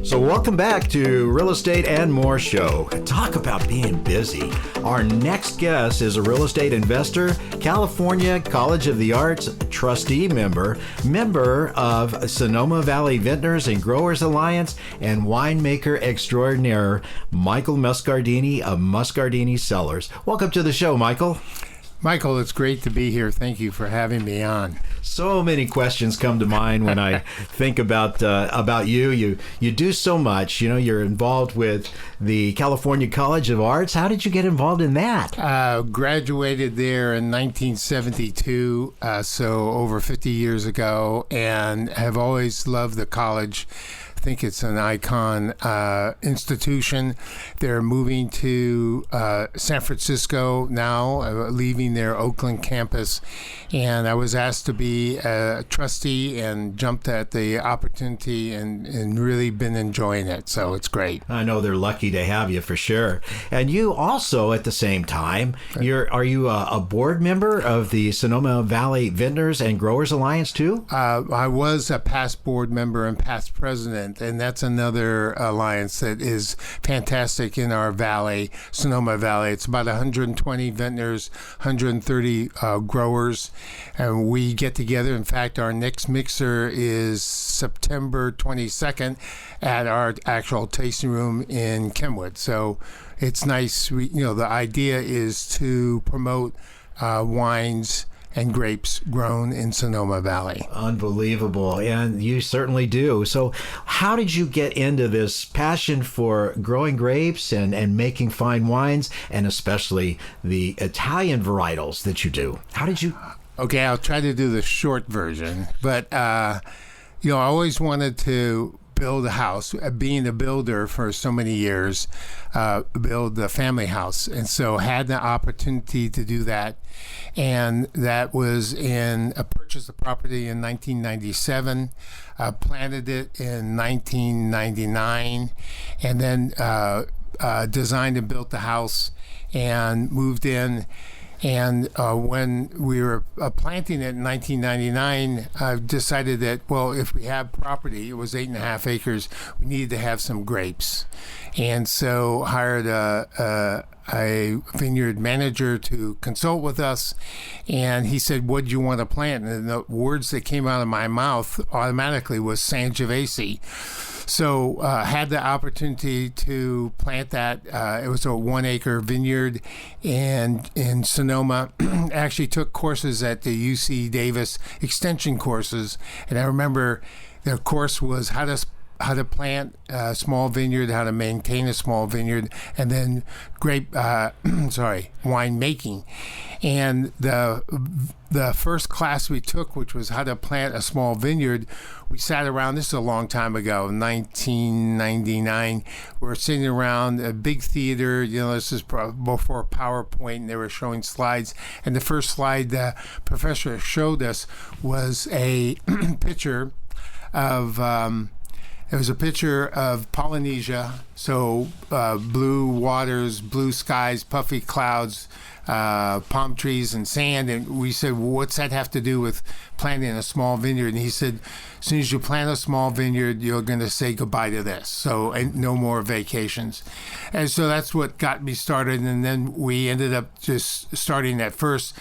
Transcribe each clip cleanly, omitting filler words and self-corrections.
So welcome back to Real Estate and More Show. Talk about being busy. Our next guest is a real estate investor, California College of the Arts trustee member of Sonoma Valley Vintners and Growers Alliance, and winemaker extraordinaire, Michael Muscardini of Muscardini Cellars. Welcome to the show, Michael. Michael, it's great to be here. Thank you for having me on. So many questions come to mind when I think about you. You do so much. You know, you're involved with the California College of Arts. How did you get involved in that? Graduated there in 1972, so over 50 years ago, and have always loved the college. I think it's an icon institution. They're moving to San Francisco now, leaving their Oakland campus. And I was asked to be a trustee and jumped at the opportunity and really been enjoying it. So it's great. I know they're lucky to have you for sure. And you also, at the same time, are you a board member of the Sonoma Valley Vintners and Growers Alliance too? I was a past board member and past president. And that's another alliance that is fantastic in our valley, Sonoma Valley. It's about 120 vintners, 130 growers, and we get together. In fact, our next mixer is September 22nd at our actual tasting room in Kenwood. So it's nice. The idea is to promote wines and grapes grown in Sonoma Valley. Unbelievable. And you certainly do. So how did you get into this passion for growing grapes and making fine wines, and especially the Italian varietals that you do? How did you... Okay, I'll try to do the short version. But, I always wanted to build a house, being a builder for so many years, build a family house. And so had the opportunity to do that. And that was purchased the property in 1997, planted it in 1999, and then designed and built the house and moved in. And when we were planting it in 1999, I decided that, well, if we have property, it was 8.5 acres, we needed to have some grapes. And so hired a vineyard manager to consult with us. And he said, what do you want to plant? And the words that came out of my mouth automatically was Sangiovese. So had the opportunity to plant that. It was a 1-acre vineyard in Sonoma. Actually took courses at the UC Davis extension courses. And I remember the course was how to plant a small vineyard, how to maintain a small vineyard, and then wine making. And the first class we took, which was how to plant a small vineyard, we sat around, this is a long time ago, 1999, we're sitting around a big theater, this is before PowerPoint, and they were showing slides. And the first slide the professor showed us was a picture of... It was a picture of Polynesia, so blue waters, blue skies, puffy clouds, palm trees and sand. And we said, well, what's that have to do with planting a small vineyard? And he said, as soon as you plant a small vineyard, you're going to say goodbye to this. So and no more vacations. And so that's what got me started. And then we ended up just starting at first,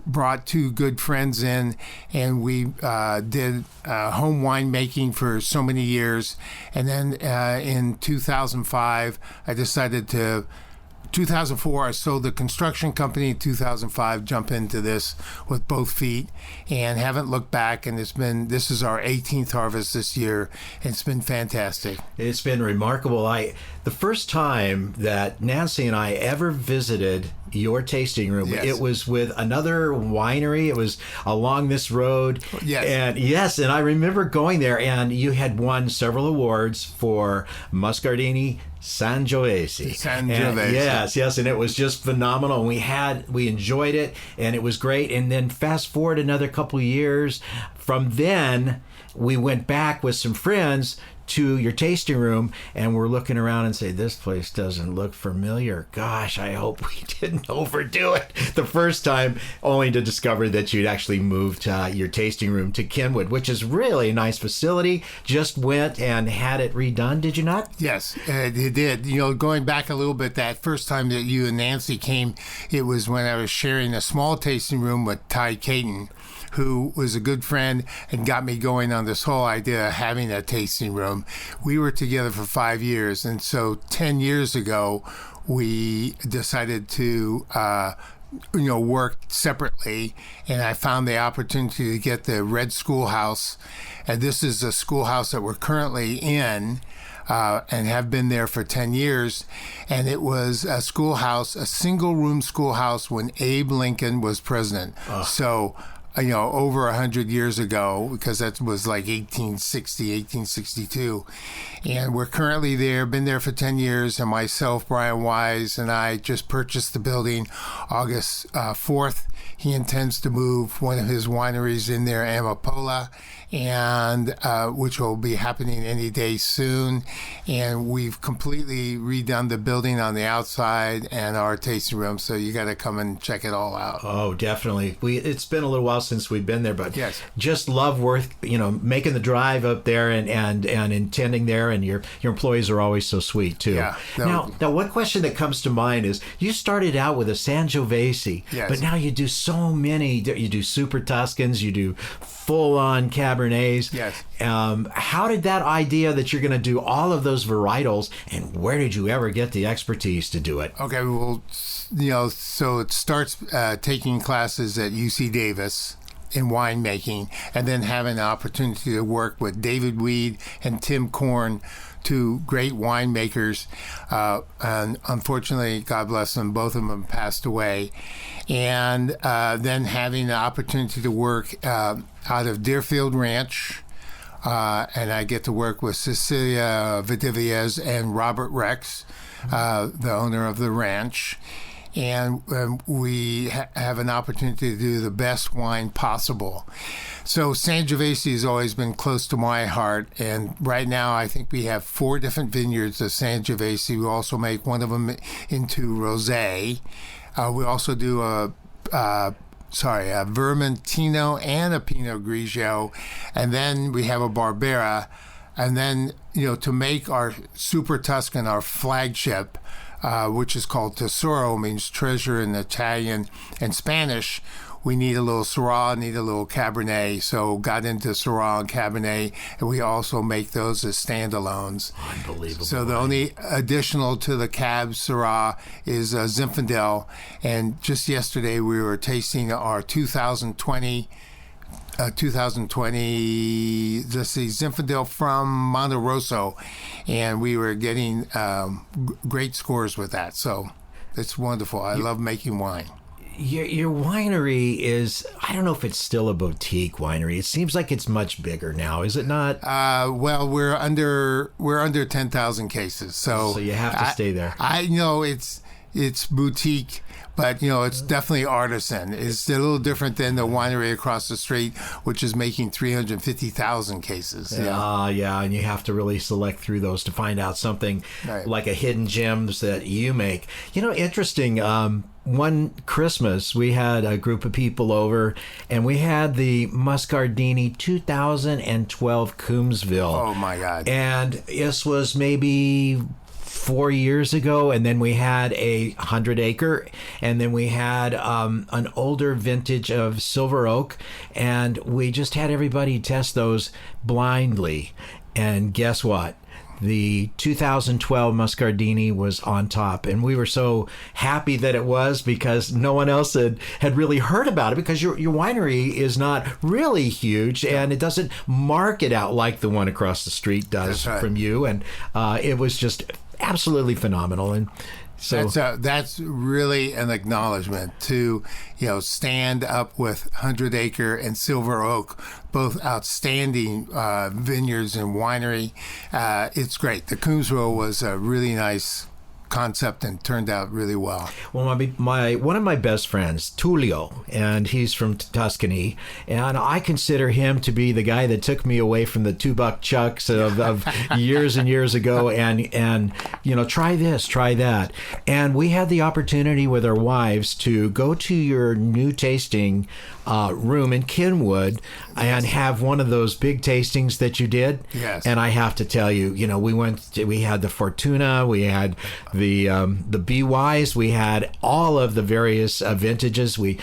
brought 2 good friends in, and we did home winemaking for so many years. And then in 2005, I decided to 2004, I sold the construction company. In 2005, jump into this with both feet and haven't looked back. And this is our 18th harvest this year. And it's been fantastic. It's been remarkable. The first time that Nancy and I ever visited your tasting room, yes, it was with another winery. It was along this road. Yes. And I remember going there, and you had won several awards for Muscardini Sangiovese. And yes, and it was just phenomenal. We enjoyed it, and it was great. And then fast forward another couple of years from then, we went back with some friends to your tasting room, and we're looking around and say, this place doesn't look familiar. Gosh, I hope we didn't overdo it the first time, only to discover that you'd actually moved your tasting room to Kenwood, which is really a nice facility. Just went and had it redone, did you not? Yes, it did. Going back a little bit, that first time that you and Nancy came, it was when I was sharing a small tasting room with Ty Caton, who was a good friend and got me going on this whole idea of having a tasting room. We were together for 5 years, and so 10 years ago, we decided to work separately, and I found the opportunity to get the Red Schoolhouse, and this is a schoolhouse that we're currently in, and have been there for 10 years. And it was a schoolhouse, a single-room schoolhouse when Abe Lincoln was president. So over 100 years ago, because that was like 1862. And we're currently there, been there for 10 years, and myself, Brian Wise, and I just purchased the building August 4th. He intends to move one of his wineries in there, Amapola, and which will be happening any day soon. And we've completely redone the building on the outside and our tasting room, so you got to come and check it all out. Oh, definitely. It's been a little while since we've been there, but yes, just love making the drive up there and intending there, and your employees are always so sweet too. Yeah. Now, one question that comes to mind is, you started out with a Sangiovese, yes, but now you do so many. You do Super Tuscans, you do full-on Cabernets. Yes. How did that idea that you're going to do all of those varietals, and where did you ever get the expertise to do it? Okay, well, so it starts taking classes at UC Davis in winemaking, and then having the opportunity to work with David Weed and Tim Korn, two great winemakers. And unfortunately, God bless them, both of them passed away. And then having the opportunity to work out of Deerfield Ranch, and I get to work with Cecilia Vidiviez and Robert Rex, the owner of the ranch. And we have an opportunity to do the best wine possible. So Sangiovese has always been close to my heart, and right now I think we have 4 different vineyards of Sangiovese. We also make one of them into rosé. We also do a Vermentino and a Pinot Grigio, and then we have a Barbera. And then, to make our Super Tuscan, our flagship, which is called Tesoro, means treasure in Italian and Spanish, we need a little Syrah, need a little Cabernet. So got into Syrah and Cabernet, and we also make those as standalones. Unbelievable. So the only additional to the Cab Syrah is Zinfandel. And just yesterday we were tasting our 2020 Zinfandel from Monte Rosso, and we were getting great scores with that. So it's wonderful. I love making wine. Your winery is, I don't know if it's still a boutique winery. It seems like it's much bigger now, is it not? Well, we're under 10,000 cases, so you have to stay there. I know it's boutique, but it's definitely artisan. It's a little different than the winery across the street, which is making 350,000 cases. Yeah, and you have to really select through those to find out something like a hidden gems that you make. Interesting. One Christmas, we had a group of people over, and we had the Muscardini 2012 Coombsville. Oh, my God. And this was maybe 4 years ago, and then we had a 100-acre, and then we had an older vintage of Silver Oak, and we just had everybody test those blindly. And guess what? The 2012 Muscardini was on top, and we were so happy that it was, because no one else had really heard about it, because your winery is not really huge, and it doesn't market out like the one across the street does from you. And it was just absolutely phenomenal. And so that's really an acknowledgement to stand up with 100-acre and Silver Oak, both outstanding vineyards and winery. It's great. The Coombsville was a really nice concept and turned out really well. Well, one of my best friends, Tullio, and he's from Tuscany, and I consider him to be the guy that took me away from the $2 chucks of years and years ago, and try this, try that. And we had the opportunity with our wives to go to your new tasting room in Kenwood and have one of those big tastings that you did. Yes. And I have to tell you, we had the Fortuna, we had the BYs, we had all of the various vintages. We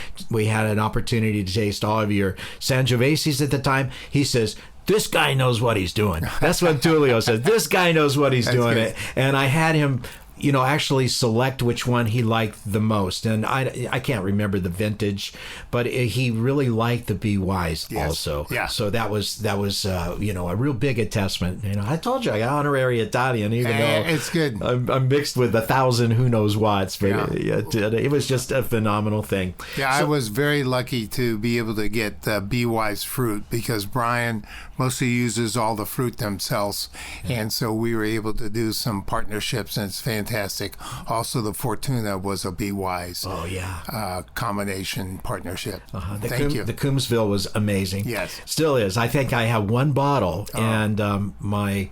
had an opportunity to taste all of your Sangioveses at the time. He says, this guy knows what he's doing. That's what Tullio says. This guy knows what he's doing. Good. And I had him actually select which one he liked the most. And I can't remember the vintage, but he really liked the BYs also. Yeah. So that was a real big attestment. I told you I got honorary Italian, even though it's good. I'm mixed with 1,000 who knows whats, but it was just a phenomenal thing. Yeah, I was very lucky to be able to get BY's fruit because Brian mostly uses all the fruit themselves. And so we were able to do some partnerships, and it's fantastic. Also, the Fortuna was a BY's combination partnership. Thank you. The Coombsville was amazing. Yes. Still is. I think I have one bottle, and my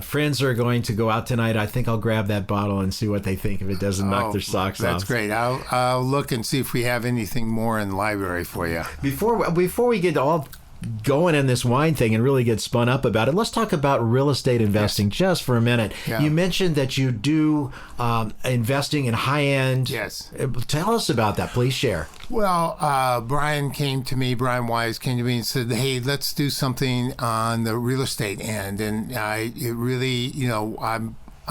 friends are going to go out tonight. I think I'll grab that bottle and see what they think if it doesn't knock their socks off. That's great. I'll look and see if we have anything more in the library for you. Before we get all going in this wine thing and really get spun up about it, let's talk about real estate investing just for a minute. Yeah. You mentioned that you do investing in high-end. Yes. Tell us about that. Please share. Well, Brian Wise came to me and said, hey, let's do something on the real estate end. And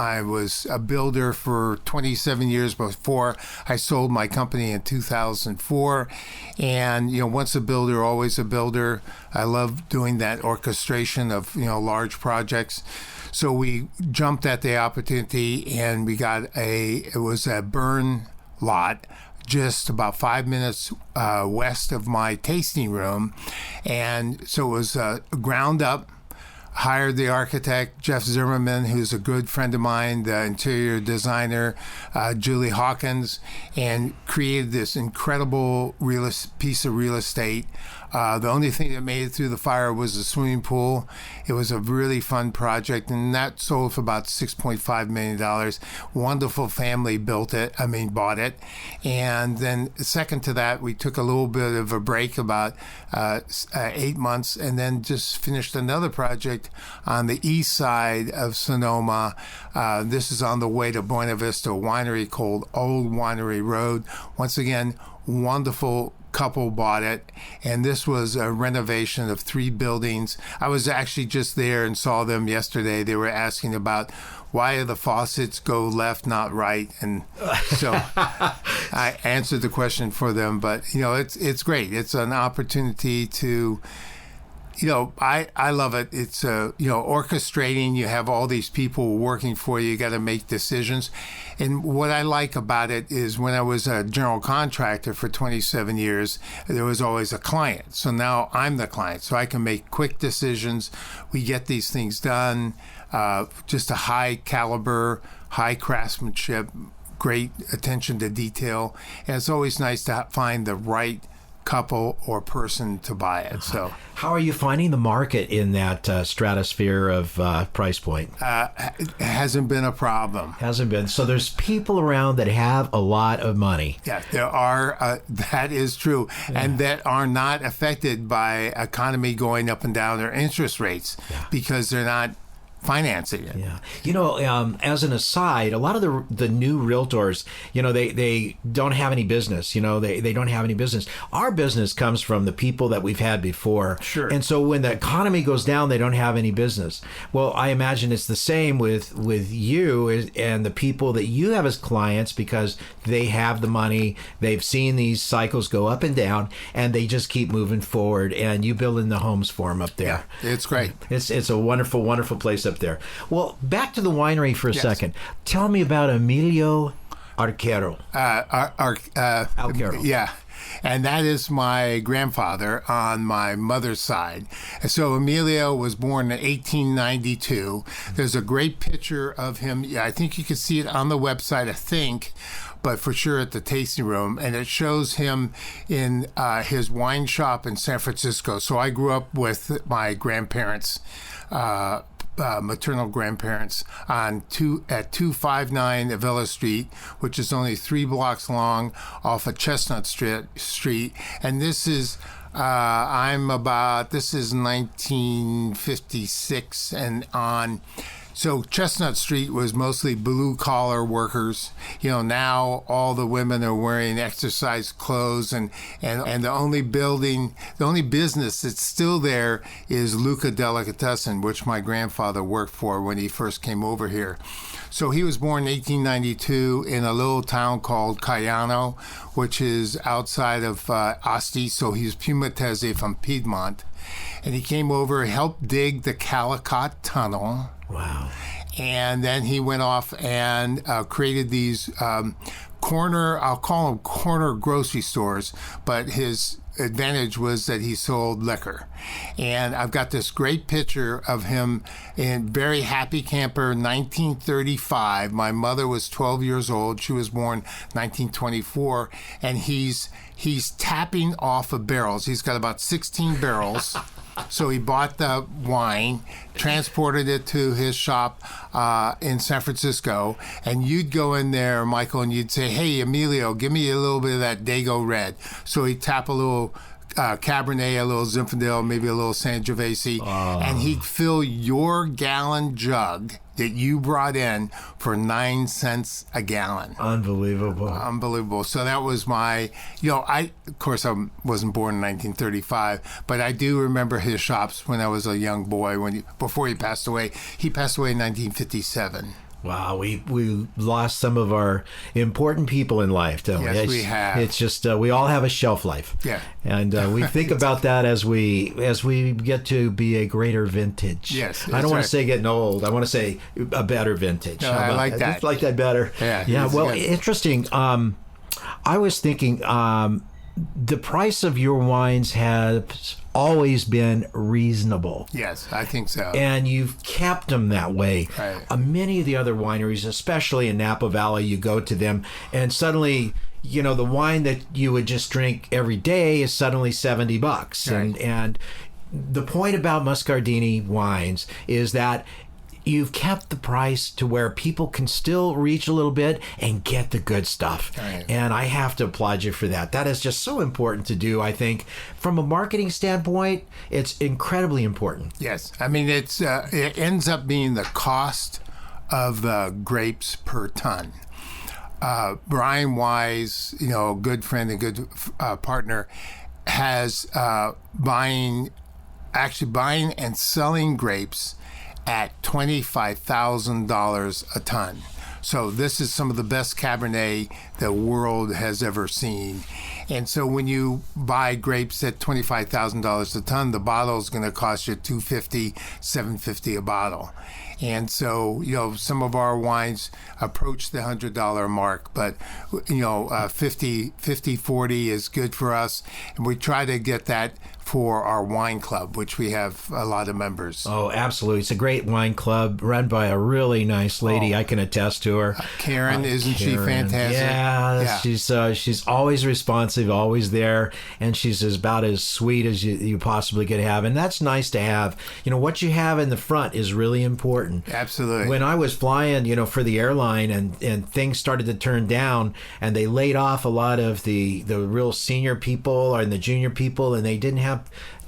I was a builder for 27 years before I sold my company in 2004. And, once a builder, always a builder. I love doing that orchestration of, large projects. So we jumped at the opportunity and we got it was a burn lot just about 5 minutes west of my tasting room. And so it was ground up. Hired the architect, Jeff Zimmerman, who's a good friend of mine, the interior designer, Julie Hawkins, and created this incredible piece of real estate. The only thing that made it through the fire was the swimming pool. It was a really fun project, and that sold for about $6.5 million. Wonderful family bought it. And then second to that, we took a little bit of a break, about 8 months, and then just finished another project on the east side of Sonoma. This is on the way to Buena Vista Winery called Old Winery Road. Once again, wonderful couple bought it, and this was a renovation of 3 buildings. I was actually just there and saw them yesterday. They were asking about why do the faucets go left, not right, and so I answered the question for them. But it's great. It's an opportunity to. I love it. It's, orchestrating. You have all these people working for you. You got to make decisions. And what I like about it is when I was a general contractor for 27 years, there was always a client. So now I'm the client. So I can make quick decisions. We get these things done. Just a high caliber, high craftsmanship, great attention to detail. And it's always nice to find the right couple or person to buy it. So how are you finding the market in that stratosphere of price point? It hasn't been a problem. Hasn't been. So there's people around that have a lot of money. Yeah, there are. That is true. Yeah. And that are not affected by economy going up and down or interest rates because they're not financing it. Yeah. As an aside, a lot of the new realtors, they don't have any business. They don't have any business. Our business comes from the people that we've had before. Sure. And so when the economy goes down, they don't have any business. Well, I imagine it's the same with you and the people that you have as clients because they have the money. They've seen these cycles go up and down, and they just keep moving forward. And you building the homes for them up there. Yeah, it's great. It's a wonderful, wonderful place up there. Well, back to the winery for a second. Tell me about Emilio Alchero. Alchero. Yeah. And that is my grandfather on my mother's side. And so Emilio was born in 1892. There's a great picture of him. Yeah, I think you can see it on the website, I think, but for sure at the tasting room. And it shows him in his wine shop in San Francisco. So I grew up with my grandparents, maternal grandparents at 259 Avila Street, which is only 3 blocks long off of Chestnut Street. And this is this is 1956 and on. So Chestnut Street was mostly blue collar workers. Now all the women are wearing exercise clothes, and the only business that's still there is Luca Delicatessen, which my grandfather worked for when he first came over here. So he was born in 1892 in a little town called Caiano, which is outside of Asti. So he's Piedmontese from Piedmont. And he came over, helped dig the Calicut Tunnel. Wow. And then he went off and created these I'll call them corner grocery stores, but his advantage was that he sold liquor. And I've got this great picture of him in very happy camper, 1935. My mother was 12 years old. She was born 1924. And he's tapping off of barrels. He's got about 16 barrels. So he bought the wine, transported it to his shop in San Francisco, and you'd go in there, Michael, and you'd say, "Hey, Emilio, give me a little bit of that Dago Red." So he'd tap a little Cabernet, a little Zinfandel, maybe a little Sangiovese, and he'd fill your gallon jug that you brought in for 9 cents a gallon. Unbelievable. So that was my, of course I wasn't born in 1935, but I do remember his shops when I was a young boy, before he passed away. He passed away in 1957. Wow, we lost some of our important people in life, don't we? Yes, we have. It's just we all have a shelf life. Yeah, and we think about that as we get to be a greater vintage. Yes, I don't want to say getting old. I want to say a better vintage. No, I like that. I just like that better. Yeah. Well, good. Interesting. I was thinking the price of your wines has always been reasonable. Yes, I think so. And you've kept them that way. Right. Many of the other wineries, especially in Napa Valley, you go to them and suddenly, the wine that you would just drink every day is suddenly $70. Right. And the point about Muscardini wines is that you've kept the price to where people can still reach a little bit and get the good stuff. Right. And I have to applaud you for that. That is just so important to do, I think. From a marketing standpoint, it's incredibly important. Yes. I mean, it ends up being the cost of the grapes per ton. Brian Wise, a good friend and good partner, has buying and selling grapes at $25,000 a ton. So this is some of the best Cabernet the world has ever seen. And so when you buy grapes at $25,000 a ton, the bottle is going to cost you $250, $750 a bottle. And so, some of our wines approach the $100 mark, but, 40 is good for us. And we try to get that for our wine club, which we have a lot of members. Oh, absolutely. It's a great wine club run by a really nice lady. I can attest to her. Karen, isn't she fantastic? Yeah. She's always responsive, always there, and she's about as sweet as you possibly could have. And that's nice to have. What you have in the front is really important. Absolutely. When I was flying, for the airline and things started to turn down and they laid off a lot of the real senior people and the junior people, and they didn't have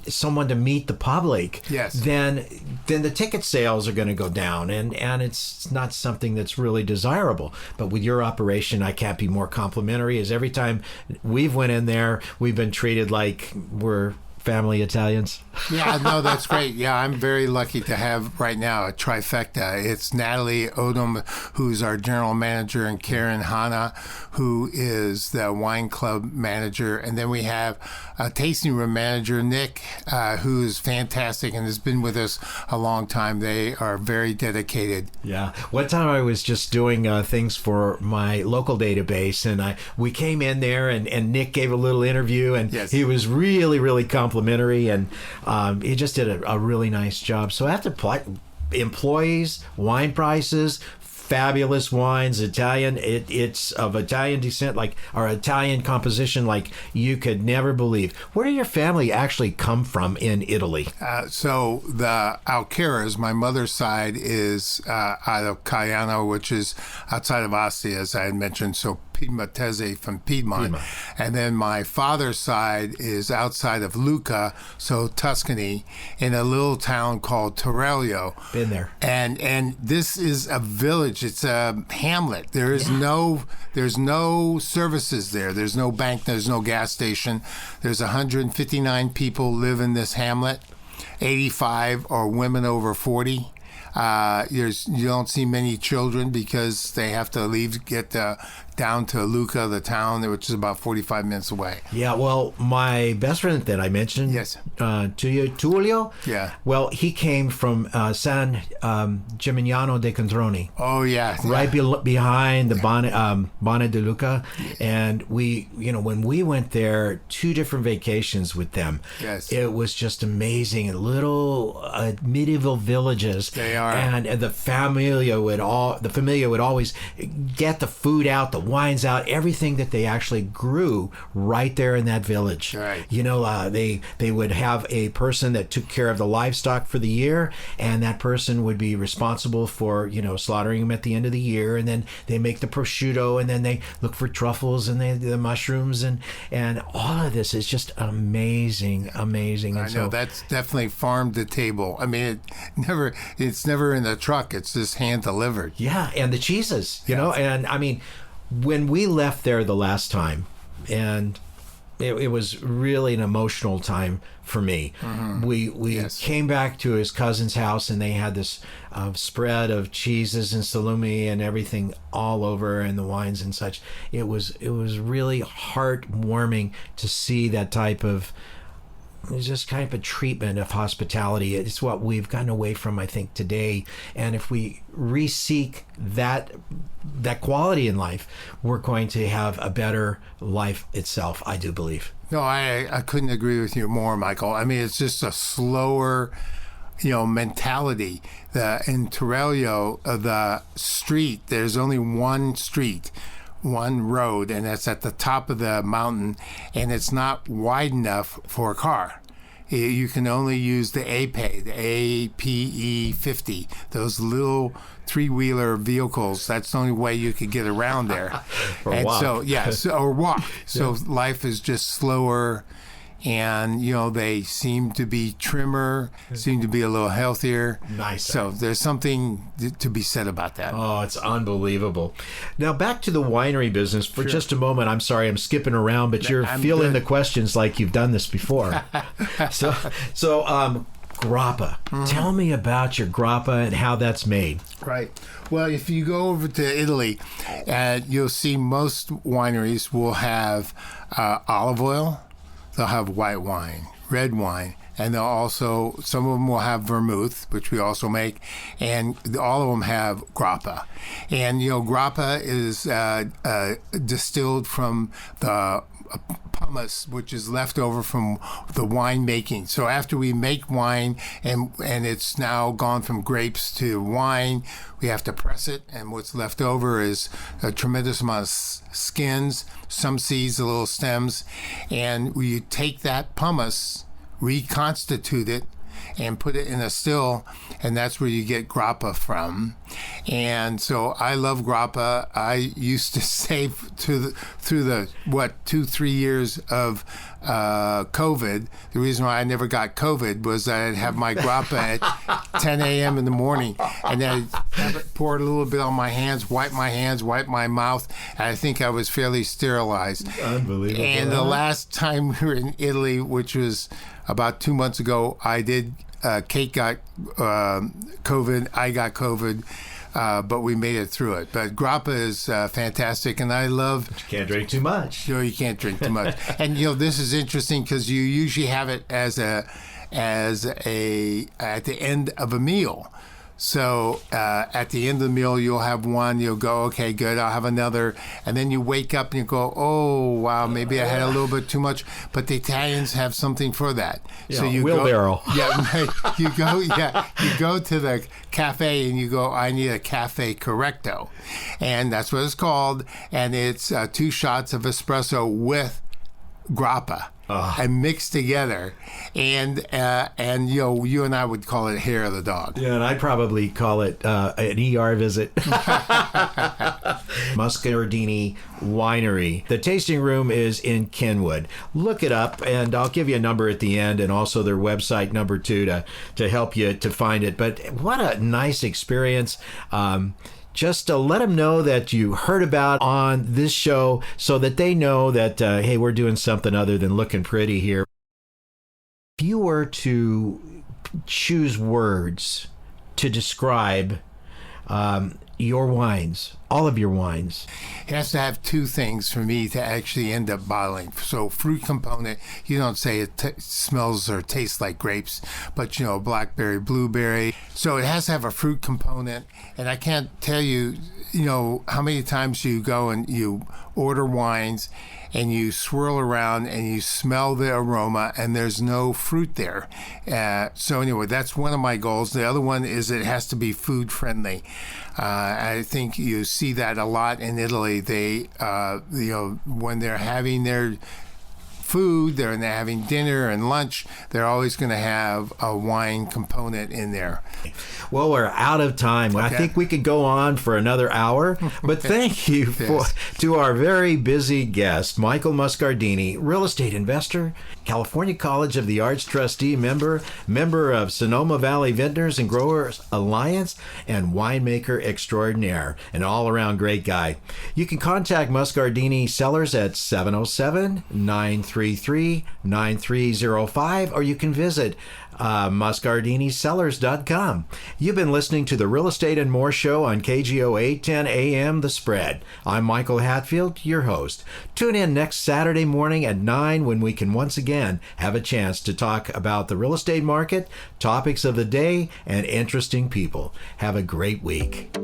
someone to meet the public, yes, then the ticket sales are going to go down, and it's not something that's really desirable. But with your operation, I can't be more complimentary, as every time we've went in there, we've been treated like we're family Italians? Yeah, no, that's great. Yeah, I'm very lucky to have right now a trifecta. It's Natalie Odom, who's our general manager, and Karen Hanna, who is the wine club manager. And then we have a tasting room manager, Nick, who's fantastic and has been with us a long time. They are very dedicated. Yeah. One time I was just doing things for my local database, and we came in there, and Nick gave a little interview, and Yes. he was really, really complimentary, and he just did a really nice job. So after employees, wine prices, fabulous wines, Italian, it's of Italian descent, like, or Italian composition, like you could never believe. Where did your family actually come from in Italy? So the Alcheros, my mother's side, is out of Caiano, which is outside of Ostia, as I had mentioned. So Piedmontese from Piedmont. And then my father's side is outside of Lucca, so Tuscany, in a little town called Torello. Been there. And this is a village. It's a hamlet. There's no services there. There's no bank. There's no gas station. There's 159 people live in this hamlet. 85 are women over 40. You don't see many children because they have to leave, get down to Lucca, the town, which is about 45 minutes away. Yeah, well, my best friend that I mentioned, Yes. To you, Tullio, Yeah. well, he came from San Gimignano de Condroni, Oh, yeah. right behind the Bonne de Lucca, and we, when we went there, 2 different vacations with them, Yes. it was just amazing. Little medieval villages. They are. And the familia would always get the food out, the wines out, everything that they actually grew right there in that village. Right. They would have a person that took care of the livestock for the year, and that person would be responsible for slaughtering them at the end of the year, and then they make the prosciutto, and then they look for truffles and the mushrooms, and all of this is just amazing. And I know, that's definitely farm to table. I mean, it's never in the truck. It's just hand delivered. Yeah, and the cheeses, and I mean, when we left there the last time, and it was really an emotional time for me. Mm-hmm. We Yes. came back to his cousin's house, and they had this spread of cheeses and salumi and everything all over, and the wines and such. It was really heartwarming to see that type of. It's just kind of a treatment of hospitality. It's what we've gotten away from, I think, today. And if we re-seek that quality in life, we're going to have a better life itself, I do believe. No, I couldn't agree with you more, Michael. I mean, it's just a slower, mentality. In Torello, the street, there's only one street, one road, and that's at the top of the mountain, and it's not wide enough for a car. You can only use the APE, the APE 50, those little 3-wheeler vehicles. That's the only way you could get around there. Or walk. Or walk. So life is just slower, and they seem to be trimmer, seem to be a little healthier. Nice. So there's something to be said about that. Oh, it's unbelievable. Now back to the winery business for just a moment. I'm sorry, I'm skipping around, but you're fielding the questions like you've done this before. so grappa. Mm-hmm. Tell me about your grappa and how that's made. Right. Well, if you go over to Italy, you'll see most wineries will have olive oil. They'll have white wine, red wine, and they'll also, some of them will have vermouth, which we also make, and all of them have grappa. And, grappa is distilled from the pumice, which is left over from the wine making. So after we make wine and it's now gone from grapes to wine, we have to press it, and what's left over is a tremendous amount of skins, some seeds, a little stems, and we take that pumice, reconstitute it, and put it in a still, and that's where you get grappa from. And so I love grappa. I used to save through the 2-3 years of COVID. The reason why I never got COVID was I'd have my grappa at 10 a.m. in the morning, and then I'd have it poured a little bit on my hands, wipe my mouth, and I think I was fairly sterilized. Unbelievable. And the last time we were in Italy, which was about 2 months ago, I did. Kate got COVID. I got COVID. But we made it through it. But grappa is fantastic, and I love. But you can't drink too much. You can't drink too much. And this is interesting because you usually have it as a at the end of a meal. So at the end of the meal, you'll have one. You'll go, okay, good. I'll have another, and then you wake up and you go, oh wow, maybe I had a little bit too much. But the Italians have something for that. Yeah, so you wheelbarrow. You go to the cafe and you go, I need a cafe correcto, and that's what it's called. And it's 2 shots of espresso with grappa. And mixed together, and you and I would call it hair of the dog. Yeah, and I'd probably call it an ER visit. Muscardini Winery. The tasting room is in Kenwood. Look it up, and I'll give you a number at the end, and also their website number too to help you to find it. But what a nice experience. Just to let them know that you heard about on this show so that they know that, hey, we're doing something other than looking pretty here. If you were to choose words to describe your wines, all of your wines. It has to have 2 things for me to actually end up bottling. So fruit component, you don't say it smells or tastes like grapes, but blackberry, blueberry. So it has to have a fruit component. And I can't tell you, how many times you go and you order wines and you swirl around and you smell the aroma and there's no fruit there. So anyway, that's one of my goals. The other one is it has to be food friendly. I think you see that a lot in Italy. They, when they're having their food, they're having dinner and lunch, they're always going to have a wine component in there. Well, we're out of time. Okay. I think we could go on for another hour, but thank you to our very busy guest, Michael Muscardini, real estate investor, California College of the Arts trustee member of Sonoma Valley Vintners and Growers Alliance, and winemaker extraordinaire, an all-around great guy. You can contact Muscardini Cellars at 707-933-9305, or you can visit muscardiniCellars.com. You've been listening to the Real Estate and More Show on KGO 810 AM The Spread. I'm Michael Hatfield, your host. Tune in next Saturday morning at 9 when we can once again have a chance to talk about the real estate market, topics of the day, and interesting people. Have a great week.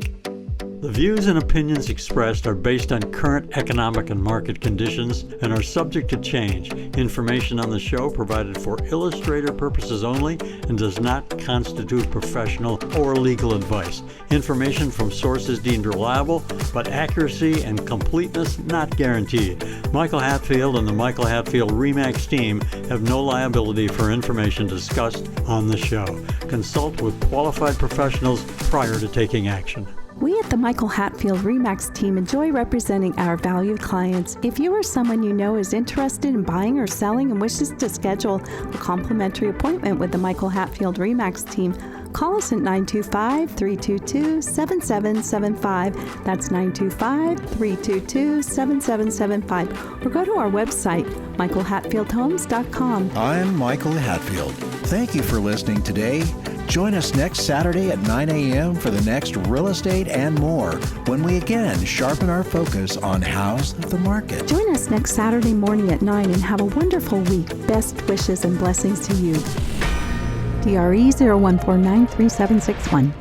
The views and opinions expressed are based on current economic and market conditions and are subject to change. Information on the show provided for illustrator purposes only and does not constitute professional or legal advice. Information from sources deemed reliable, but accuracy and completeness not guaranteed. Michael Hatfield and the Michael Hatfield RE/MAX team have no liability for information discussed on the show. Consult with qualified professionals prior to taking action. We at the Michael Hatfield RE/MAX team enjoy representing our valued clients. If you or someone you know is interested in buying or selling and wishes to schedule a complimentary appointment with the Michael Hatfield RE/MAX team, call us at 925-322-7775. That's 925-322-7775. Or go to our website, michaelhatfieldhomes.com. I'm Michael Hatfield. Thank you for listening today. Join us next Saturday at 9 a.m. for the next Real Estate and More, when we again sharpen our focus on how's the market. Join us next Saturday morning at 9 and have a wonderful week. Best wishes and blessings to you. DRE 01493761.